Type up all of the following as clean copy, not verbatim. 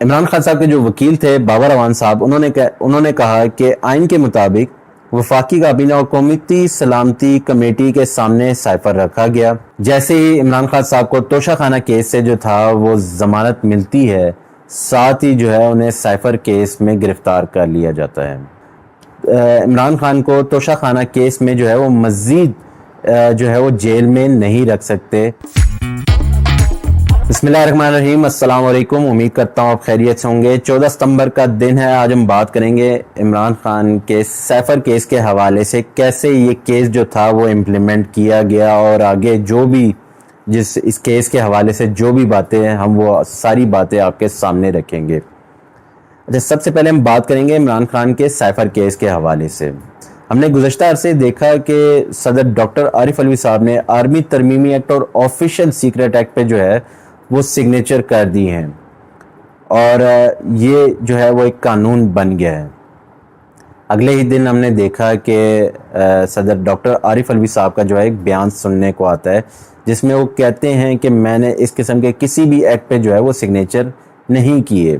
عمران خان صاحب کے جو وکیل تھے بابر اعوان صاحب، انہوں نے کہا کہ آئین کے مطابق وفاقی کابینہ اور قومیتی سلامتی کمیٹی کے سامنے سائفر رکھا گیا۔ جیسے ہی عمران خان صاحب کو توشہ خانہ کیس سے جو تھا وہ ضمانت ملتی ہے، ساتھ ہی جو ہے انہیں سائفر کیس میں گرفتار کر لیا جاتا ہے۔ عمران خان کو توشہ خانہ کیس میں جو ہے وہ مزید جو ہے وہ جیل میں نہیں رکھ سکتے۔ بسم اللہ الرحمن الرحیم، السلام علیکم، امید کرتا ہوں آپ خیریت سے ہوں گے۔ 14 ستمبر کا دن ہے، آج ہم بات کریں گے عمران خان کے سائفر کیس کے حوالے سے، کیسے یہ کیس جو تھا وہ امپلیمنٹ کیا گیا اور آگے جو بھی اس کیس کے حوالے سے جو بھی باتیں ہیں ہم وہ ساری باتیں آپ کے سامنے رکھیں گے۔ اچھا، سب سے پہلے ہم بات کریں گے عمران خان کے سائفر کیس کے حوالے سے۔ ہم نے گزشتہ عرصے دیکھا کہ صدر ڈاکٹر عارف علوی صاحب نے آرمی ترمیمی ایکٹ اور آفیشل سیکرٹ ایکٹ پہ جو ہے وہ سگنیچر کر دی ہیں اور یہ جو ہے وہ ایک قانون بن گیا ہے۔ اگلے ہی دن ہم نے دیکھا کہ صدر ڈاکٹر عارف علوی صاحب کا جو ہے ایک بیان سننے کو آتا ہے جس میں وہ کہتے ہیں کہ میں نے اس قسم کے کسی بھی ایکٹ پہ جو ہے وہ سگنیچر نہیں کیے،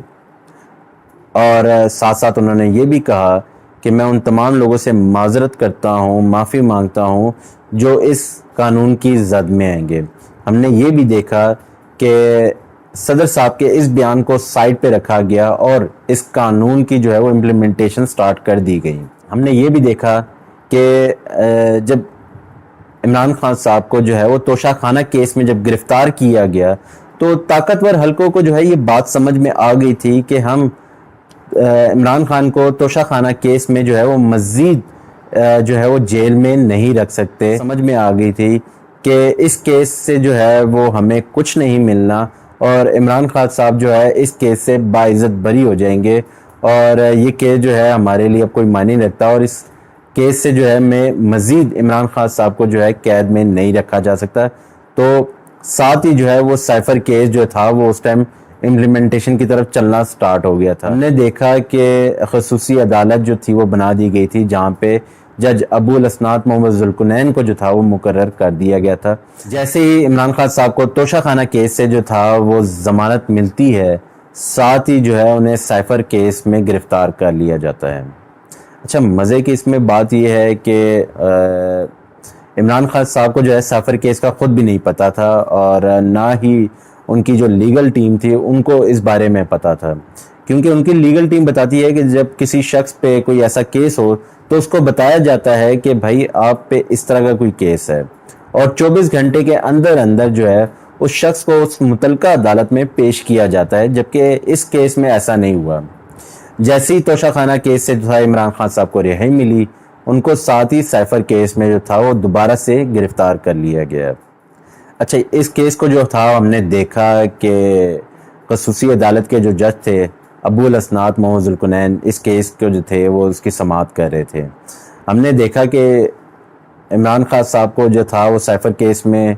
اور ساتھ ساتھ انہوں نے یہ بھی کہا کہ میں ان تمام لوگوں سے معذرت کرتا ہوں، معافی مانگتا ہوں جو اس قانون کی زد میں آئیں گے۔ ہم نے یہ بھی دیکھا کہ صدر صاحب کے اس بیان کو سائڈ پہ رکھا گیا اور اس قانون کی جو ہے وہ امپلیمنٹیشن سٹارٹ کر دی گئی۔ ہم نے یہ بھی دیکھا کہ جب عمران خان صاحب کو جو ہے وہ توشہ خانہ کیس میں جب گرفتار کیا گیا تو طاقتور حلقوں کو جو ہے یہ بات سمجھ میں آ گئی تھی کہ ہم عمران خان کو توشہ خانہ کیس میں جو ہے وہ مزید جو ہے وہ جیل میں نہیں رکھ سکتے۔ سمجھ میں آ گئی تھی کہ اس کیس سے جو ہے وہ ہمیں کچھ نہیں ملنا اور عمران خان صاحب جو ہے اس کیس سے باعزت بری ہو جائیں گے اور یہ کیس جو ہے ہمارے لیے اب کوئی معنی نہیں رکھتا، اور اس کیس سے جو ہے میں مزید عمران خان صاحب کو جو ہے قید میں نہیں رکھا جا سکتا۔ تو ساتھ ہی جو ہے وہ سائفر کیس جو تھا وہ اس ٹائم امپلیمنٹیشن کی طرف چلنا سٹارٹ ہو گیا تھا۔ ہم نے دیکھا کہ خصوصی عدالت جو تھی وہ بنا دی گئی تھی جہاں پہ جج ابو الاسناد محمد ذوالقرنین کو جو تھا وہ مقرر کر دیا گیا تھا۔ جیسے ہی عمران خان صاحب کو توشہ خانہ کیس سے جو تھا وہ ضمانت ملتی ہے، ساتھ ہی جو ہے انہیں سائفر کیس میں گرفتار کر لیا جاتا ہے۔ اچھا، مزے کی اس میں بات یہ ہے کہ عمران خان صاحب کو جو ہے سائفر کیس کا خود بھی نہیں پتا تھا اور نہ ہی ان کی جو لیگل ٹیم تھی ان کو اس بارے میں پتا تھا، کیونکہ ان کی لیگل ٹیم بتاتی ہے کہ جب کسی شخص پہ کوئی ایسا کیس ہو تو اس کو بتایا جاتا ہے کہ بھائی آپ پہ اس طرح کا کوئی کیس ہے، اور 24 گھنٹے کے اندر اندر جو ہے اس شخص کو اس متعلقہ عدالت میں پیش کیا جاتا ہے، جبکہ اس کیس میں ایسا نہیں ہوا۔ جیسے ہی توشہ خانہ کیس سے جو تھا عمران خان صاحب کو رہائی ملی، ان کو ساتھ ہی سائفر کیس میں جو تھا وہ دوبارہ سے گرفتار کر لیا گیا۔ اچھا، اس کیس کو جو تھا ہم نے دیکھا کہ خصوصی عدالت کے جو جج تھے ابو الاسناد محمد ذوالقرنین اس کیس کو جو تھے وہ اس کی سماعت کر رہے تھے۔ ہم نے دیکھا کہ عمران خان صاحب کو جو تھا وہ سائفر کیس میں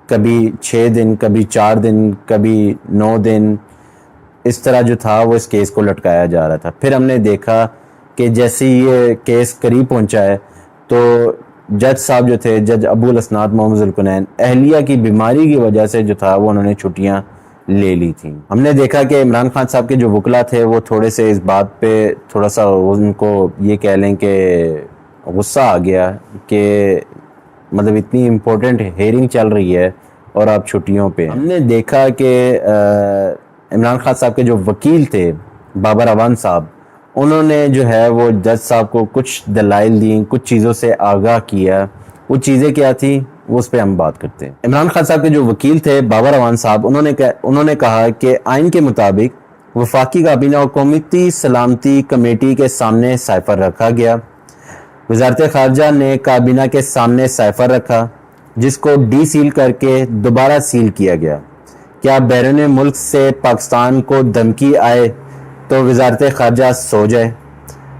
کبھی 6 دن، کبھی 4 دن، کبھی 9 دن اس طرح جو تھا وہ اس کیس کو لٹکایا جا رہا تھا۔ پھر ہم نے دیکھا کہ جیسے یہ کیس قریب پہنچا ہے تو جج صاحب جو تھے جج ابو الاسناد محمد ذوالقرنین اہلیہ کی بیماری کی وجہ سے جو تھا وہ انہوں نے چھٹیاں لے لی تھیں۔ ہم نے دیکھا کہ عمران خان صاحب کے جو وکلا تھے وہ تھوڑے سے اس بات پہ تھوڑا سا ان کو یہ کہہ لیں کہ غصہ آ گیا کہ مطلب اتنی امپورٹنٹ ہیئرنگ چل رہی ہے اور آپ چھٹیوں پہ۔ ہم نے دیکھا کہ عمران خان صاحب کے جو وکیل تھے بابر اعوان صاحب، انہوں نے جو ہے وہ جج صاحب کو کچھ دلائل دیں، کچھ چیزوں سے آگاہ کیا۔ وہ چیزیں کیا تھیں وہ اس پہ ہم بات کرتے ہیں۔ عمران خان صاحب کے جو وکیل تھے بابر اعوان صاحب، انہوں نے کہا کہ آئین کے مطابق وفاقی کابینہ اور قومیتی سلامتی کمیٹی کے سامنے سائفر رکھا گیا۔ وزارت خارجہ نے کابینہ کے سامنے سائفر رکھا جس کو ڈی سیل کر کے دوبارہ سیل کیا گیا۔ کیا بیرون ملک سے پاکستان کو دھمکی آئے تو وزارت خارجہ سو جائے؟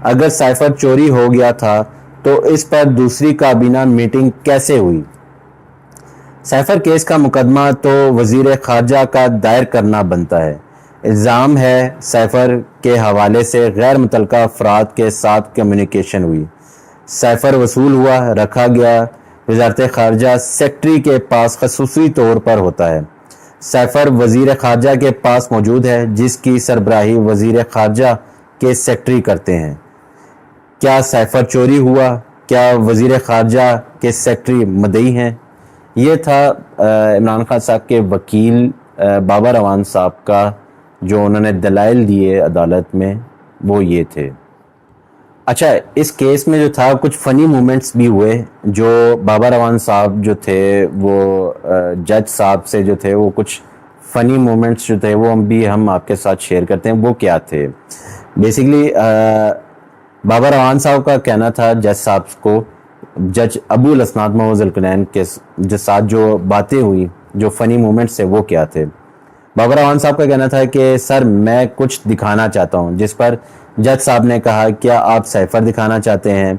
اگر سائفر چوری ہو گیا تھا تو اس پر دوسری کابینہ میٹنگ کیسے ہوئی؟ سائفر کیس کا مقدمہ تو وزیر خارجہ کا دائر کرنا بنتا ہے۔ الزام ہے سائفر کے حوالے سے غیر متعلقہ افراد کے ساتھ کمیونیکیشن ہوئی، سائفر وصول ہوا، رکھا گیا، وزارت خارجہ سیکرٹری کے پاس خصوصی طور پر ہوتا ہے۔ سیفر وزیر خارجہ کے پاس موجود ہے جس کی سربراہی وزیر خارجہ کے سیکرٹری کرتے ہیں۔ کیا سیفر چوری ہوا؟ کیا وزیر خارجہ کے سیکرٹری مدعی ہیں؟ یہ تھا عمران خان صاحب کے وکیل بابر اعوان صاحب کا جو انہوں نے دلائل دیے عدالت میں، وہ یہ تھے۔ اچھا، اس کیس میں جو تھا کچھ فنی مومنٹس بھی ہوئے، جو بابر اعوان صاحب جو تھے وہ جج صاحب سے جو تھے وہ کچھ فنی مومنٹس جو تھے وہ ہم آپ کے ساتھ شیئر کرتے ہیں۔ وہ کیا تھے؟ بیسیکلی بابر اعوان صاحب کا کہنا تھا جج صاحب کو، جج ابو الاسناد محمد ذوالقرنین کے ساتھ جو باتیں ہوئی، جو فنی مومنٹس تھے وہ کیا تھے؟ بابر اعوان صاحب کا کہنا تھا کہ سر میں کچھ دکھانا چاہتا ہوں، جس پر جج صاحب نے کہا کیا آپ سیفر دکھانا چاہتے ہیں؟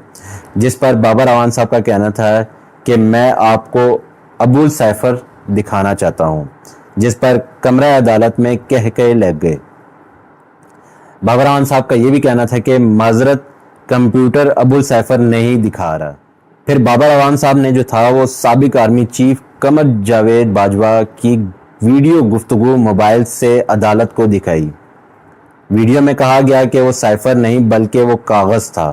جس پر بابر اعوان صاحب کا کہنا تھا کہ میں آپ کو ابو السیفر دکھانا چاہتا ہوں، جس پر کمرہ عدالت میں کہکہے لگ گئے۔ بابر اعوان صاحب کا یہ بھی کہنا تھا کہ معذرت کمپیوٹر ابو السیفر نہیں دکھا رہا۔ پھر بابر اعوان صاحب نے جو تھا وہ سابق آرمی چیف قمر جاوید باجوہ کی ویڈیو گفتگو موبائل سے عدالت کو دکھائی۔ ویڈیو میں کہا گیا کہ وہ سائفر نہیں بلکہ وہ کاغذ تھا۔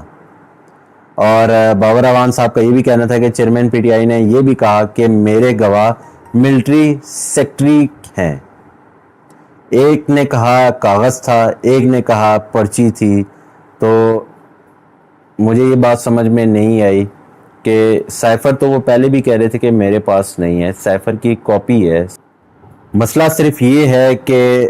اور بابر اعوان صاحب کا یہ بھی کہنا تھا کہ چیئرمین پی ٹی آئی نے یہ بھی کہا کہ میرے گواہ ملٹری سیکرٹری ہیں، ایک نے کہا کاغذ تھا، ایک نے کہا پرچی تھی۔ تو مجھے یہ بات سمجھ میں نہیں آئی کہ سائفر تو وہ پہلے بھی کہہ رہے تھے کہ میرے پاس نہیں ہے، سائفر کی کاپی ہے۔ مسئلہ صرف یہ ہے کہ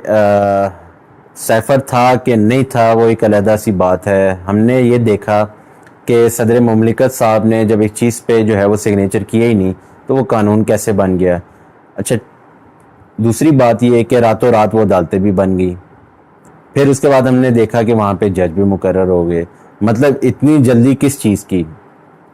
سائفر تھا کہ نہیں تھا وہ ایک علیحدہ سی بات ہے۔ ہم نے یہ دیکھا کہ صدر مملکت صاحب نے جب ایک چیز پہ جو ہے وہ سگنیچر کیا ہی نہیں تو وہ قانون کیسے بن گیا؟ اچھا، دوسری بات یہ ہے کہ راتوں رات وہ عدالتیں بھی بن گئی، پھر اس کے بعد ہم نے دیکھا کہ وہاں پہ جج بھی مقرر ہو گئے۔ مطلب اتنی جلدی کس چیز کی؟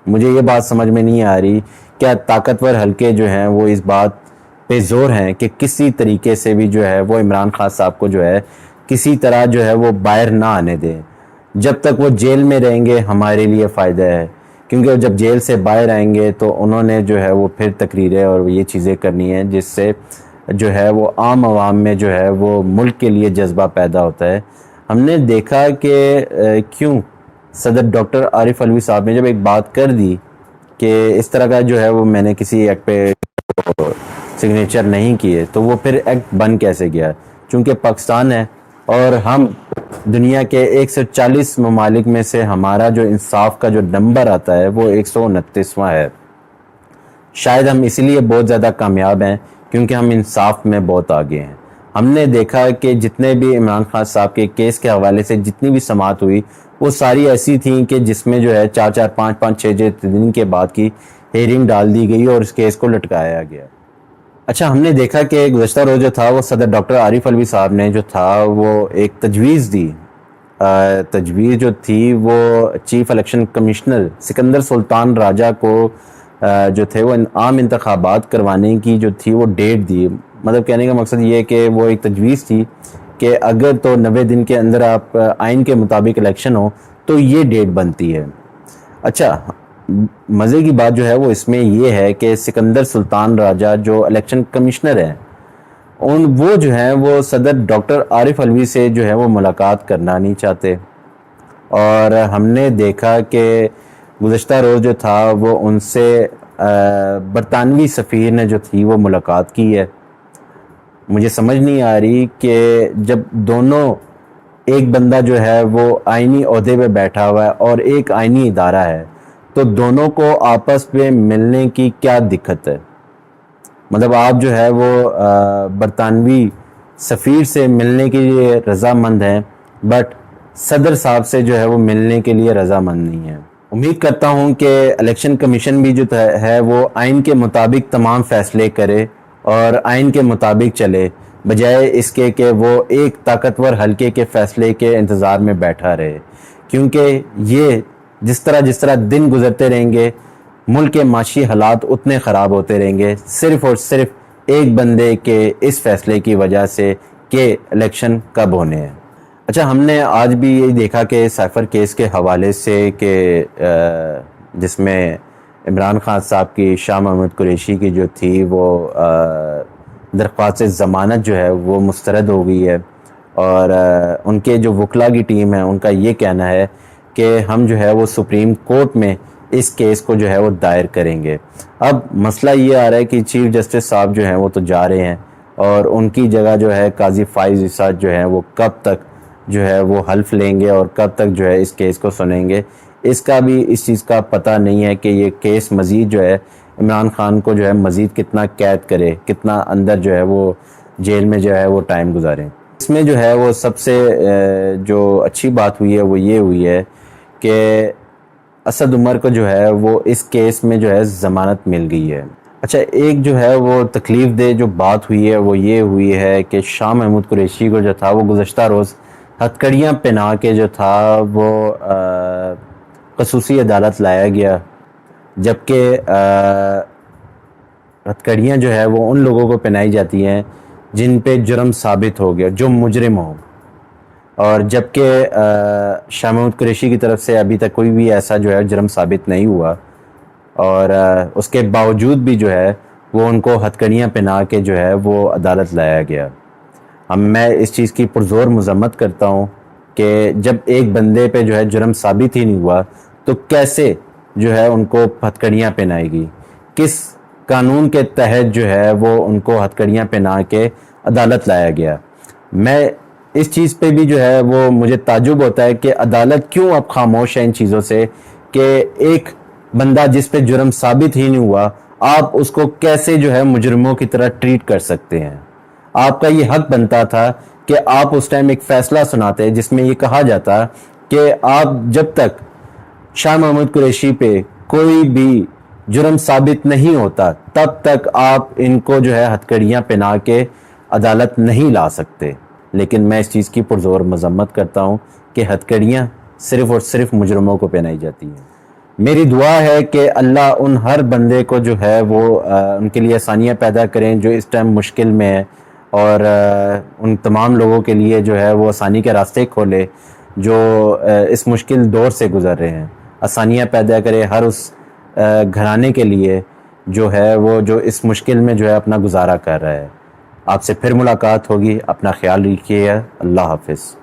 مجھے یہ بات سمجھ میں نہیں آ رہی۔ کیا طاقتور حلقے جو ہیں وہ اس بات پہ زور ہیں کہ کسی طریقے سے بھی جو ہے وہ عمران خان صاحب کو جو ہے کسی طرح جو ہے وہ باہر نہ آنے دیں؟ جب تک وہ جیل میں رہیں گے ہمارے لیے فائدہ ہے، کیونکہ جب جیل سے باہر آئیں گے تو انہوں نے جو ہے وہ پھر تقریریں اور یہ چیزیں کرنی ہیں، جس سے جو ہے وہ عام عوام میں جو ہے وہ ملک کے لیے جذبہ پیدا ہوتا ہے۔ ہم نے دیکھا کہ کیوں صدر ڈاکٹر عارف علوی صاحب نے جب ایک بات کر دی کہ اس طرح کا جو ہے وہ میں نے کسی ایکٹ پہ سگنیچر نہیں کیے، تو وہ پھر ایکٹ بن کیسے گیا؟ چونکہ پاکستان ہے اور ہم دنیا کے 140 ممالک میں سے ہمارا جو انصاف کا جو نمبر آتا ہے وہ 129واں ہے۔ شاید ہم اسی لیے بہت زیادہ کامیاب ہیں کیونکہ ہم انصاف میں بہت آگے ہیں۔ ہم نے دیکھا کہ جتنے بھی عمران خان صاحب کے کیس کے حوالے سے جتنی بھی سماعت ہوئی وہ ساری ایسی تھیں کہ جس میں جو ہے 4 5 6 دن کے بعد کی ہیئرنگ ڈال دی گئی اور اس کیس کو لٹکایا گیا۔ اچھا، ہم نے دیکھا کہ گزشتہ روز جو تھا وہ صدر ڈاکٹر عارف علوی صاحب نے جو تھا وہ ایک تجویز دی۔ تجویز جو تھی وہ چیف الیکشن کمشنر سکندر سلطان راجہ کو جو تھے وہ عام انتخابات کروانے کی جو تھی وہ ڈیٹ دی۔ مطلب کہنے کا مقصد یہ ہے کہ وہ ایک تجویز تھی کہ اگر تو 90 دن کے اندر آپ آئین کے مطابق الیکشن ہو تو یہ ڈیٹ بنتی ہے۔ اچھا، مزے کی بات جو ہے وہ اس میں یہ ہے کہ سکندر سلطان راجہ جو الیکشن کمشنر ہیں وہ جو ہیں وہ صدر ڈاکٹر عارف علوی سے جو ہے وہ ملاقات کرنا نہیں چاہتے، اور ہم نے دیکھا کہ گزشتہ روز جو تھا وہ ان سے برطانوی سفیر نے جو تھی وہ ملاقات کی ہے۔ مجھے سمجھ نہیں آ رہی کہ جب دونوں، ایک بندہ جو ہے وہ آئینی عہدے پہ بیٹھا ہوا ہے اور ایک آئینی ادارہ ہے، تو دونوں کو آپس میں ملنے کی کیا دقت ہے؟ مطلب آپ جو ہے وہ برطانوی سفیر سے ملنے کے لیے رضامند ہیں بٹ صدر صاحب سے جو ہے وہ ملنے کے لیے رضامند نہیں ہیں۔ امید کرتا ہوں کہ الیکشن کمیشن بھی جو ہے وہ آئین کے مطابق تمام فیصلے کرے اور آئین کے مطابق چلے، بجائے اس کے کہ وہ ایک طاقتور حلقے کے فیصلے کے انتظار میں بیٹھا رہے، کیونکہ یہ جس طرح دن گزرتے رہیں گے ملک کے معاشی حالات اتنے خراب ہوتے رہیں گے، صرف اور صرف ایک بندے کے اس فیصلے کی وجہ سے کہ الیکشن کب ہونے ہیں۔ اچھا، ہم نے آج بھی یہی دیکھا کہ سائفر کیس کے حوالے سے کہ جس میں عمران خان صاحب کی شاہ محمود قریشی کی جو تھی وہ درخواست ضمانت جو ہے وہ مسترد ہو گئی ہے، اور ان کے جو وکلا کی ٹیم ہے ان کا یہ کہنا ہے کہ ہم جو ہے وہ سپریم کورٹ میں اس کیس کو جو ہے وہ دائر کریں گے۔ اب مسئلہ یہ آ رہا ہے کہ چیف جسٹس صاحب جو ہیں وہ تو جا رہے ہیں، اور ان کی جگہ جو ہے قاضی فائز عیسیٰ جو ہیں وہ کب تک جو ہے وہ حلف لیں گے اور کب تک جو ہے اس کیس کو سنیں گے، اس کا بھی اس چیز کا پتہ نہیں ہے کہ یہ کیس مزید جو ہے عمران خان کو جو ہے مزید کتنا قید کرے، کتنا اندر جو ہے وہ جیل میں جو ہے وہ ٹائم گزاریں۔ اس میں جو ہے وہ سب سے جو اچھی بات ہوئی ہے وہ یہ ہوئی ہے کہ اسد عمر کو جو ہے وہ اس کیس میں جو ہے ضمانت مل گئی ہے۔ اچھا، ایک جو ہے وہ تکلیف دہ جو بات ہوئی ہے وہ یہ ہوئی ہے کہ شاہ محمود قریشی کو جو تھا وہ گزشتہ روز ہتھکڑیاں پہنا کے جو تھا وہ خصوصی عدالت لایا گیا، جبکہ ہتھکڑیاں جو ہے وہ ان لوگوں کو پہنائی جاتی ہیں جن پہ جرم ثابت ہو گیا، جو مجرم ہوں، اور جبکہ شاہ محمود قریشی کی طرف سے ابھی تک کوئی بھی ایسا جو ہے جرم ثابت نہیں ہوا، اور اس کے باوجود بھی جو ہے وہ ان کو ہتھکڑیاں پہنا کے جو ہے وہ عدالت لایا گیا۔ اب میں اس چیز کی پرزور مذمت کرتا ہوں کہ جب ایک بندے پہ جو ہے جرم ثابت ہی نہیں ہوا تو کیسے جو ہے ان کو ہتھکڑیاں پہنائے گی، کس قانون کے تحت جو ہے وہ ان کو ہتھکڑیاں پہنا کے عدالت لایا گیا۔ میں اس چیز پہ بھی جو ہے وہ مجھے تعجب ہوتا ہے کہ عدالت کیوں اب خاموش ہے ان چیزوں سے، کہ ایک بندہ جس پہ جرم ثابت ہی نہیں ہوا آپ اس کو کیسے جو ہے مجرموں کی طرح ٹریٹ کر سکتے ہیں۔ آپ کا یہ حق بنتا تھا کہ آپ اس ٹائم ایک فیصلہ سناتے جس میں یہ کہا جاتا کہ آپ جب تک شاہ محمود قریشی پہ کوئی بھی جرم ثابت نہیں ہوتا تب تک آپ ان کو جو ہے ہتھکڑیاں پہنا کے عدالت نہیں لا سکتے، لیکن میں اس چیز کی پرزور مذمت کرتا ہوں کہ ہتھکڑیاں صرف اور صرف مجرموں کو پہنائی جاتی ہیں۔ میری دعا ہے کہ اللہ ان ہر بندے کو جو ہے وہ ان کے لیے آسانیاں پیدا کریں جو اس ٹائم مشکل میں ہے، اور ان تمام لوگوں کے لیے جو ہے وہ آسانی کے راستے کھولے جو اس مشکل دور سے گزر رہے ہیں، آسانیاں پیدا کرے ہر اس گھرانے کے لیے جو ہے وہ جو اس مشکل میں جو ہے اپنا گزارا کر رہا ہے۔ آپ سے پھر ملاقات ہوگی، اپنا خیال رکھیے، اللہ حافظ۔